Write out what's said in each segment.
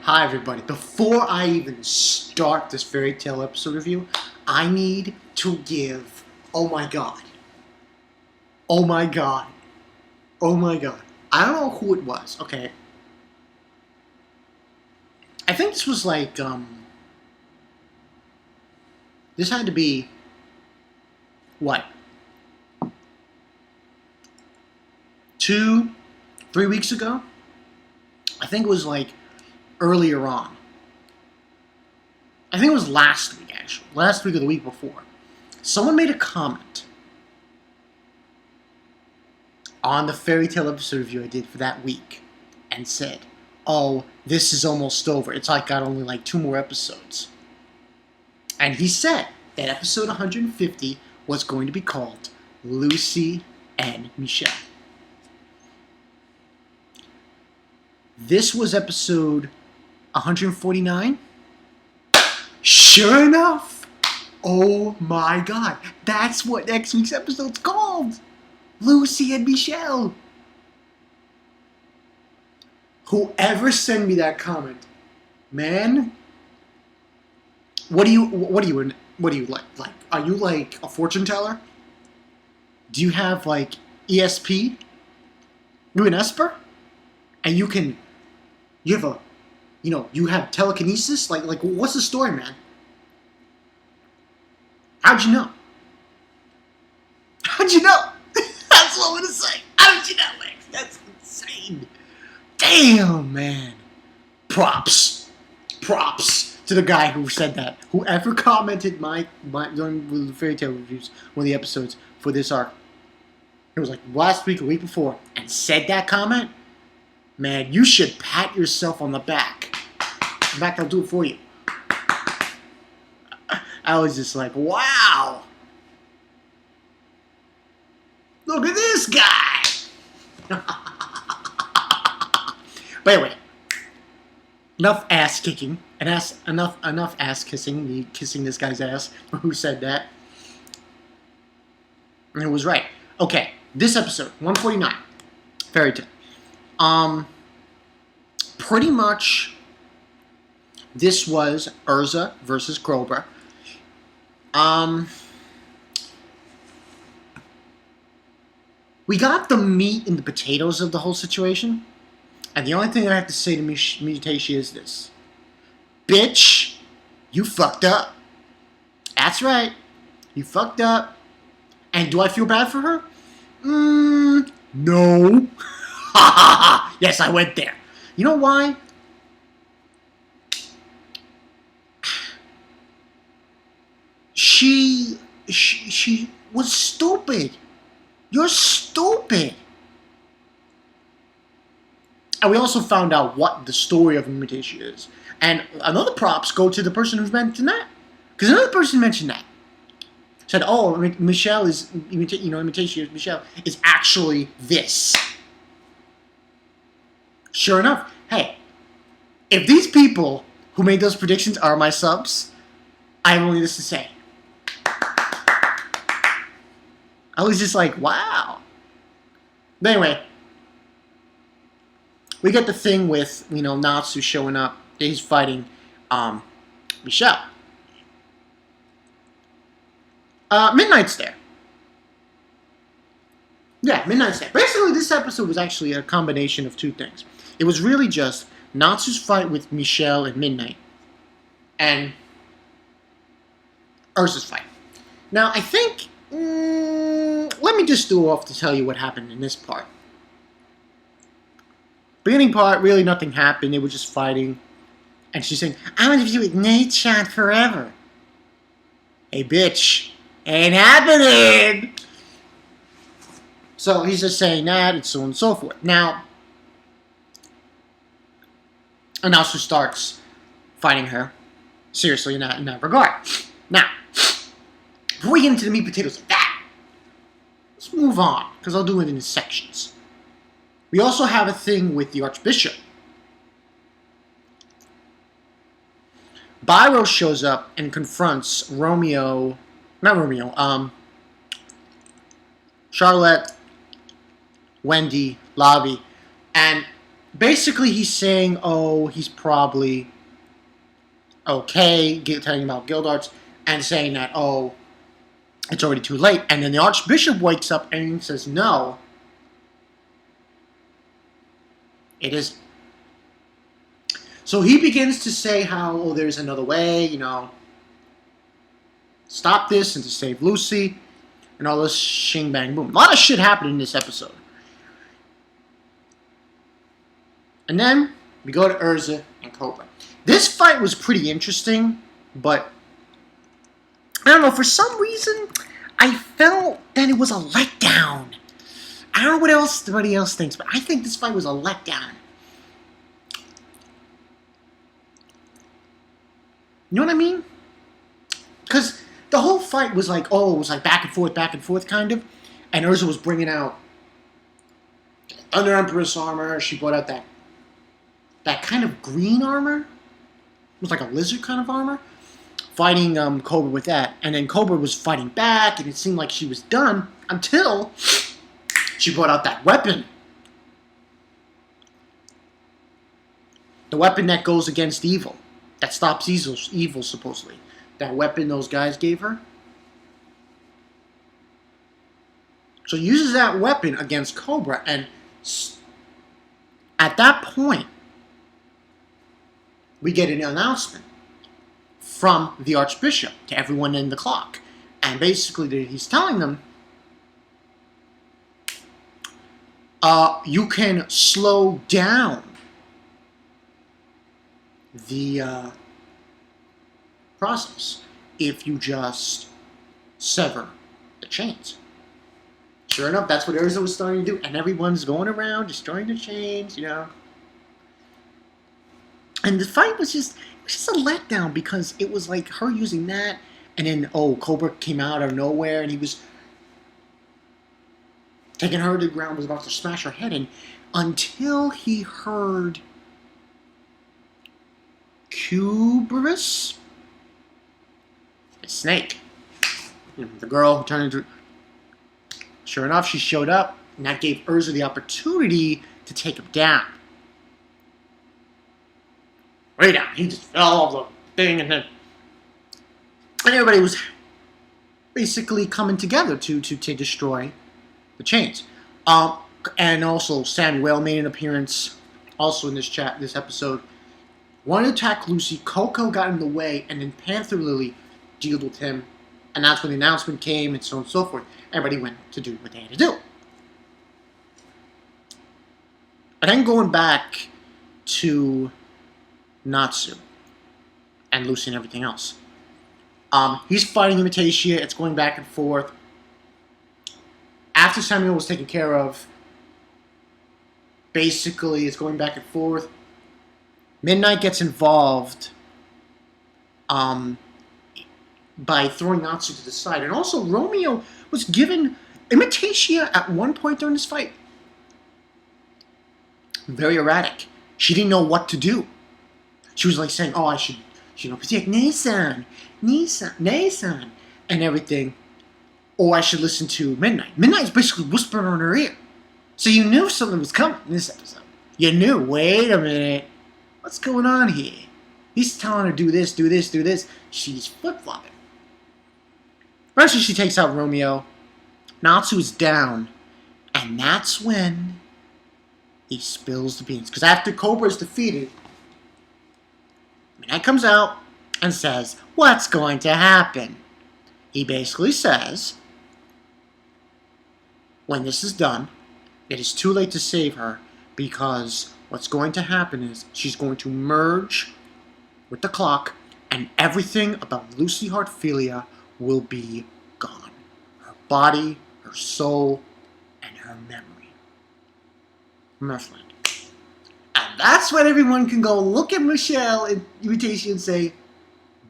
Hi everybody. Before I even start this fairy tale episode review, I need to give, oh my god, I don't know who it was, okay. I think this was like, this had to be, what, 2, 3 weeks ago? I think it was like earlier on. I think it was last week, actually. Last week or the week before. Someone made a comment on the fairy tale episode review I did for that week and said, oh, this is almost over. It's like got only like 2 more episodes. And he said that episode 150 was going to be called Lucy and Michelle. This was episode 149. Sure enough, oh my god, that's what next week's episode's called. Lucy and Michelle. Whoever sent me that comment, man, what do you like? Are you like a fortune teller? Do you have like ESP? You an Esper? And you have telekinesis? Like what's the story, man? How'd you know? How'd you know? That's what I'm gonna say. How'd you know, Lex? That's insane. Damn, man. Props to the guy who said that. Whoever commented my during the fairy tale reviews, one of the episodes for this arc, it was like last week or week before, and said that comment, man, you should pat yourself on the back. In fact, I'll do it for you. I was just like, wow. Look at this guy. But anyway, enough ass kicking and enough ass kissing. Me kissing this guy's ass. Who said that? And it was right. Okay, this episode 149, fairy tale. Pretty much, this was Erza versus Cobra. We got the meat and the potatoes of the whole situation. And the only thing I have to say to Imitatia is this. Bitch, you fucked up. That's right. You fucked up. And do I feel bad for her? No. Yes, I went there. You know why? She was stupid. You're stupid. And we also found out what the story of Imitatia is. And another props go to the person who's mentioned that. Because another person mentioned that. Said, oh, Michelle is, Imitatia, Michelle is actually this. Sure enough. Hey, if these people who made those predictions are my subs, I have only this to say. I was just like, wow. But anyway, we get the thing with, Natsu showing up. He's fighting Michelle. Midnight's there. Yeah, Midnight's there. Basically, this episode was actually a combination of 2 things. It was really just Natsu's fight with Michelle and Midnight, and Ursa's fight. Now, I think, let me just do off to tell you what happened in this part. Beginning part, really nothing happened. They were just fighting. And she's saying, I want to be with Nate-chan forever. Hey, bitch. Ain't happening. So he's just saying that and so on and so forth. Now, Anasu starts fighting her seriously in that regard. Now, before we get into the meat potatoes of that, let's move on, because I'll do it in sections. We also have a thing with the Archbishop. Byro shows up and confronts Charlotte, Wendy, Lavi, and basically he's saying, oh, he's probably okay, telling about guild arts, and saying that, oh, it's already too late. And then the Archbishop wakes up and he says, no, it isn't. So he begins to say how, oh, there's another way, stop this and to save Lucy, and all this shing bang boom. A lot of shit happened in this episode. And then we go to Erza and Cobra. This fight was pretty interesting, but I don't know, for some reason, I felt that it was a letdown. I don't know what else everybody else thinks, but I think this fight was a letdown. You know what I mean? Because the whole fight was like, oh, it was like back and forth kind of. And Erza was bringing out Thunder Empress armor. She brought out that kind of green armor. It was like a lizard kind of armor. Fighting Cobra with that. And then Cobra was fighting back, and it seemed like she was done until she brought out that weapon. The weapon that goes against evil. That stops evil, supposedly. That weapon those guys gave her. So uses that weapon against Cobra, and at that point, we get an announcement from the Archbishop to everyone in the clock. And basically, he's telling them, you can slow down the process if you just sever the chains. Sure enough, that's what Erza was starting to do, and everyone's going around destroying the chains, And the fight was just a letdown, because it was like her using that, and then, Cobra came out of nowhere, and he was taking her to the ground, was about to smash her head in, until he heard Cuberus, a snake. The girl who turned into... Sure enough, she showed up, and that gave Erza the opportunity to take him down. Way down. He just fell off the thing, and everybody was basically coming together to destroy the chains. And also Samuel made an appearance also in this episode. Wanted to attack Lucy. Coco got in the way, and then Panther Lily dealt with him. And that's when the announcement came, and so on and so forth. Everybody went to do what they had to do. And then going back to Natsu and Lucy and everything else. He's fighting Imitatia. It's going back and forth. After Samuel was taken care of, basically it's going back and forth. Midnight gets involved by throwing Natsu to the side. And also Romeo was given Imitatia at one point during this fight. Very erratic. She didn't know what to do. She was like saying, oh, I should protect Nissan, and everything. Or I should listen to Midnight. Midnight's basically whispering on her ear. So you knew something was coming in this episode. You knew, wait a minute. What's going on here? He's telling her do this, do this, do this. She's flip-flopping. Eventually she takes out Romeo. Natsu's down. And that's when he spills the beans. Because after Cobra's defeated, Midnight comes out and says, what's going to happen? He basically says, when this is done, it is too late to save her, because what's going to happen is she's going to merge with the clock, and everything about Lucy Heartfilia will be gone. Her body, her soul, and her memory. Mirthland. And that's when everyone can go look at Michelle in Imitatia and say,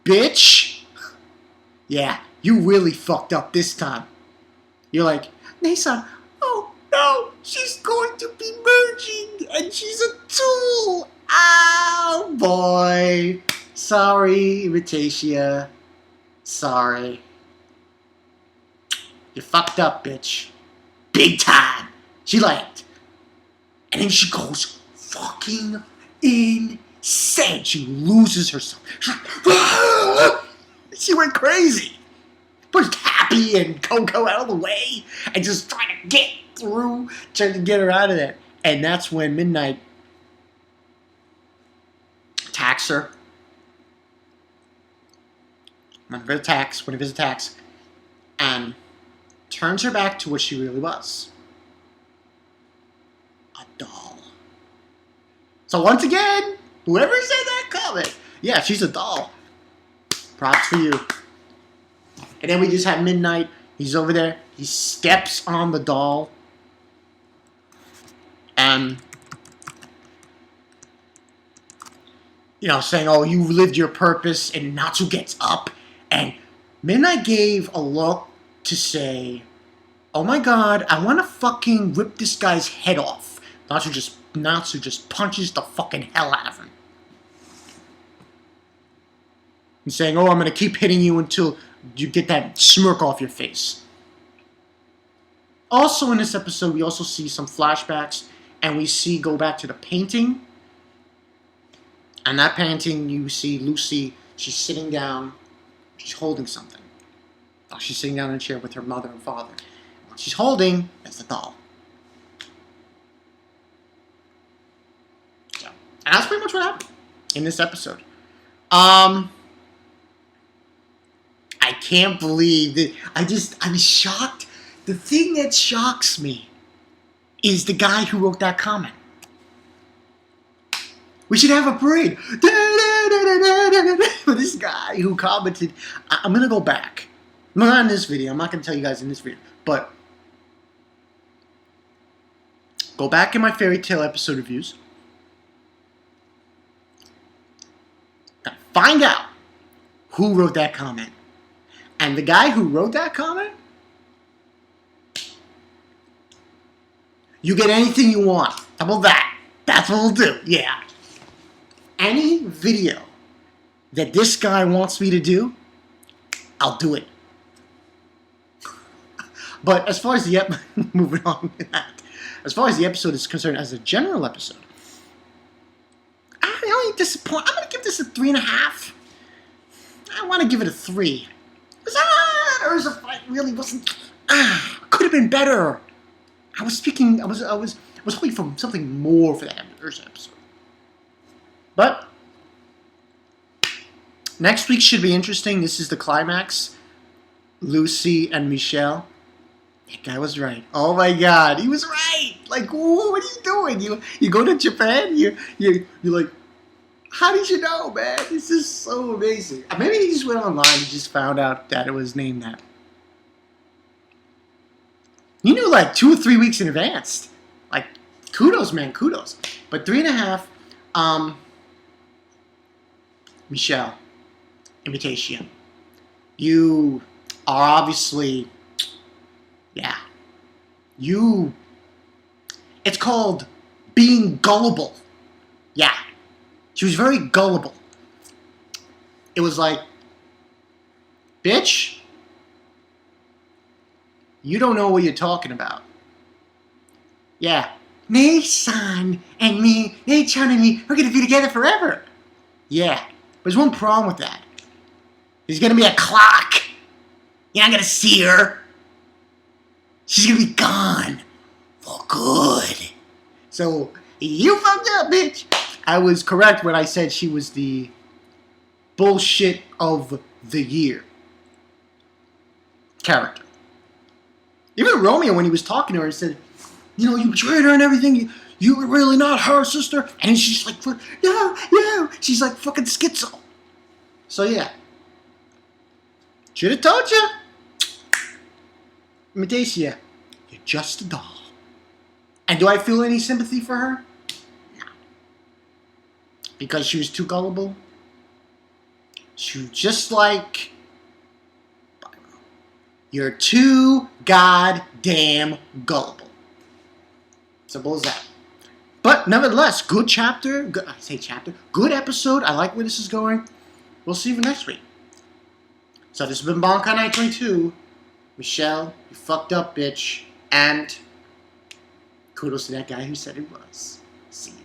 bitch, yeah, you really fucked up this time. You're like, Nissan, oh no, she's going to be merging, and she's a tool. Oh boy. Sorry, Imitatia. Sorry. You fucked up, bitch. Big time. She laughed. And then she goes fucking insane. She loses herself. She went crazy. Pushed Happy and Coco out of the way and just trying to get through, trying to get her out of there. And that's when Midnight attacks her. One of his attacks, and turns her back to what she really was. A doll. So once again, whoever said that comment, yeah, she's a doll. Props for you. And then we just have Midnight. He's over there. He steps on the doll. And, saying, oh, you've lived your purpose. And Natsu gets up. And Midnight gave a look to say, oh my god, I want to fucking rip this guy's head off. Natsu just punches the fucking hell out of him. He's saying, oh, I'm going to keep hitting you until you get that smirk off your face. Also in this episode, we also see some flashbacks, and we go back to the painting. And that painting, you see Lucy, she's sitting down, she's holding something. She's sitting down in a chair with her mother and father. What she's holding is the doll. So, and that's pretty much what happened in this episode. I can't believe that. I'm shocked. The thing that shocks me is the guy who wrote that comment. We should have a parade. For this guy who commented. I'm going to go back. Not in this video. I'm not going to tell you guys in this video. But go back in my fairy tale episode reviews. And find out who wrote that comment. And the guy who wrote that comment, you get anything you want. How about that? That's what we'll do. Yeah. Any video that this guy wants me to do, I'll do it. But as far as the moving on with that, as far as the episode is concerned, as a general episode, I'm going to give this a 3.5. I want to give it a 3. Erza fight really wasn't. Could have been better. I was hoping for something more for that Erza episode. But next week should be interesting. This is the climax. Lucy and Michelle. That guy was right. Oh my God, he was right. Like, whoa, what are you doing? You go to Japan? You're like, how did you know, man? This is so amazing. Maybe he just went online and just found out that it was named that. You knew like 2 or 3 weeks in advance. Like, kudos, man, kudos. But 3.5. Michelle, Imitatia, you are obviously, yeah. It's called being gullible. Yeah. She was very gullible. It was like, bitch, you don't know what you're talking about. Yeah. Me-san and me, Me-chan and me, we're going to be together forever. Yeah. But there's one problem with that. There's going to be a clock. You're not going to see her. She's going to be gone. For good. So, you fucked up, bitch. I was correct when I said she was the bullshit of the year character. Even Romeo, when he was talking to her, he said, you betrayed her and everything. You were really not her sister. And she's like, no. She's like fucking schizo. So, yeah. Should have told you. Imitatia, you're just a doll. And do I feel any sympathy for her? No. Because she was too gullible? She was just like Byron. You're too goddamn gullible. Simple as that. But nevertheless, good chapter. Good episode. I like where this is going. We'll see you next week. So this has been Bonkai 922. Michelle, you fucked up, bitch. And kudos to that guy who said it was. See you.